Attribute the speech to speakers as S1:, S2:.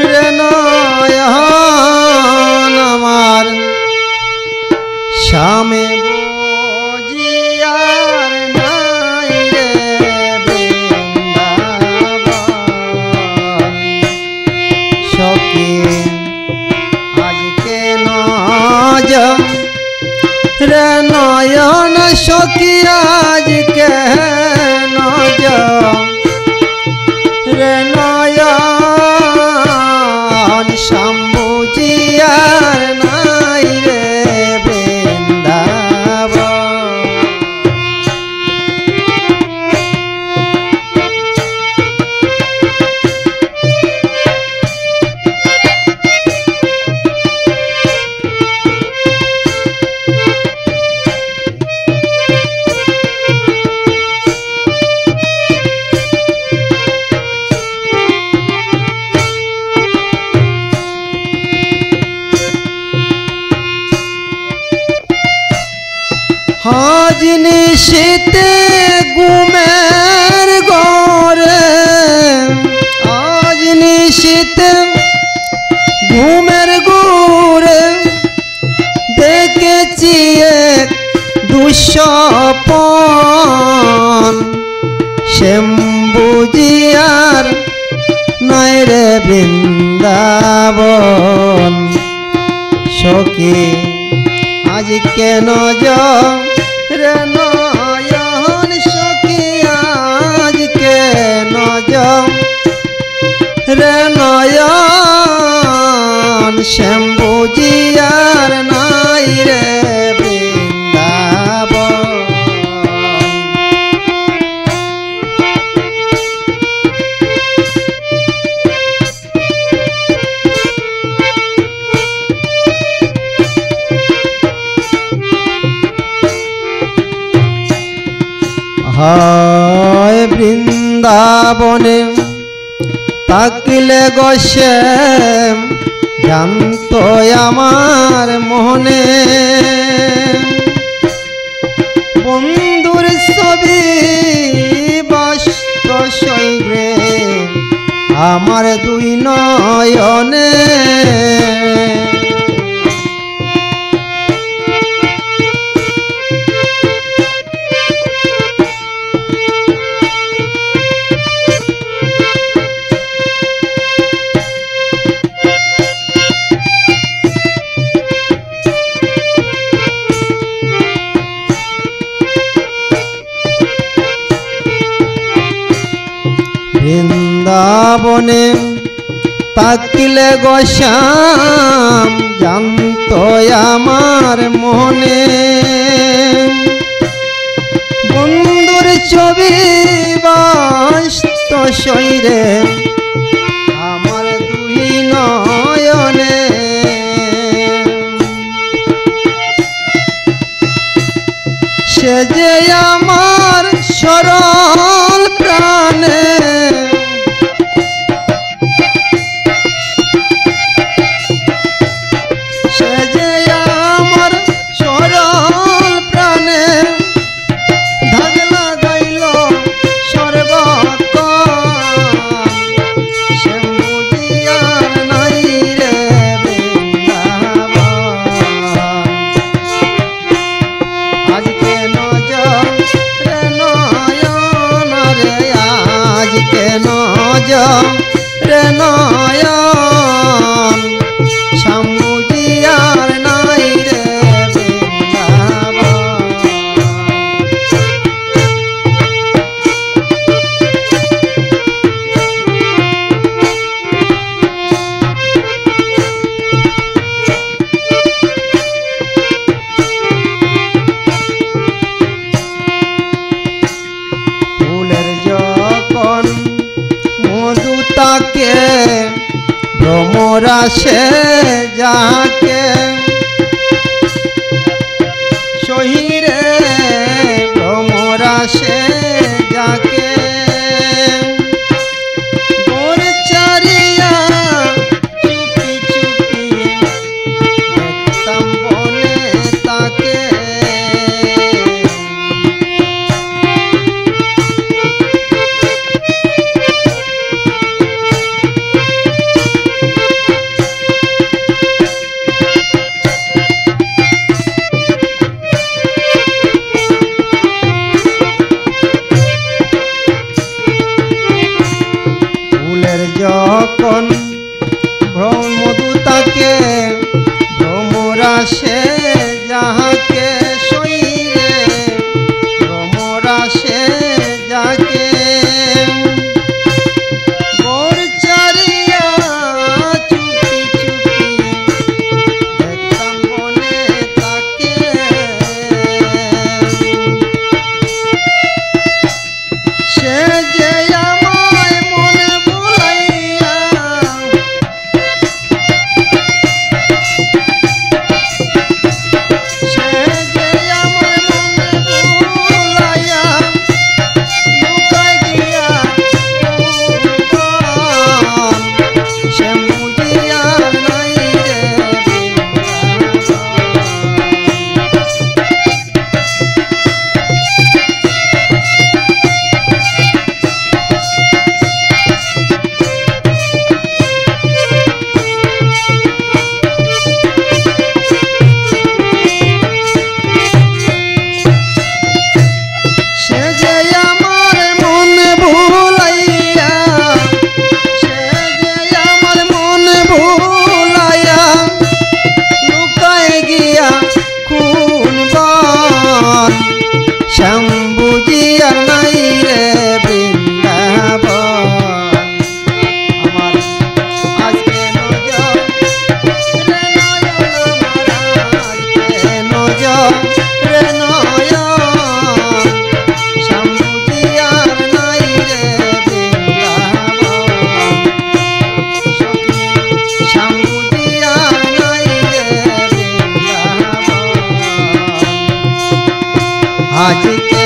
S1: রে নয়ন আমার শ্যামে বুঝিয়ার নাই রে বৃন্দাবন সখী আজকে নজ রে নয়ন সখী আজকে নজ রে নয়ন শম্ভুজিয়ার নাই রে বৃন্দাবন আজ নিশীতে ঘুমের ঘরে আজ নিশীতে ঘুমের ঘরে দেখেছি এক দুঃস্বপন শম্ভুজিয়ার নাই রে বৃন্দাবন সখী আজ কেন রে নয়ন সখী আজ কেন রে নয়ন শম্ভুজিয়ার নাই রে বৃন্দাবন হায় বৃন্দাবনে তাকিলে গসে জানত আমার মনে বন্ধুর ছবি বাস্ত শৈরে আমার দুই নয়নে বৃন্দাবনে তাকিলে গোসাম জানত আমার মনে বন্ধুর ছবি বাস্ত শৈরে আমার দুই নয়নে সে যে আমার সরল প্রাণে সে যে আমার সরল প্রাণে ধাগ লাগাইল সর্বক্ষণ শম্ভুজিয়ার নাই রে বৃন্দাবন আজকে নজর রে নয়ন রে আজকে নজর রে নয়ন শম্ভুজিয়ার নাই রে বৃন্দাবন ফুলের যখন মধু তাকে ভ্রমরাসে যাকে শহীরে ভ্রমরাসে যাকে গোর চারিয়া চুপি চুপি দেখতাম বনে তাকে আজকে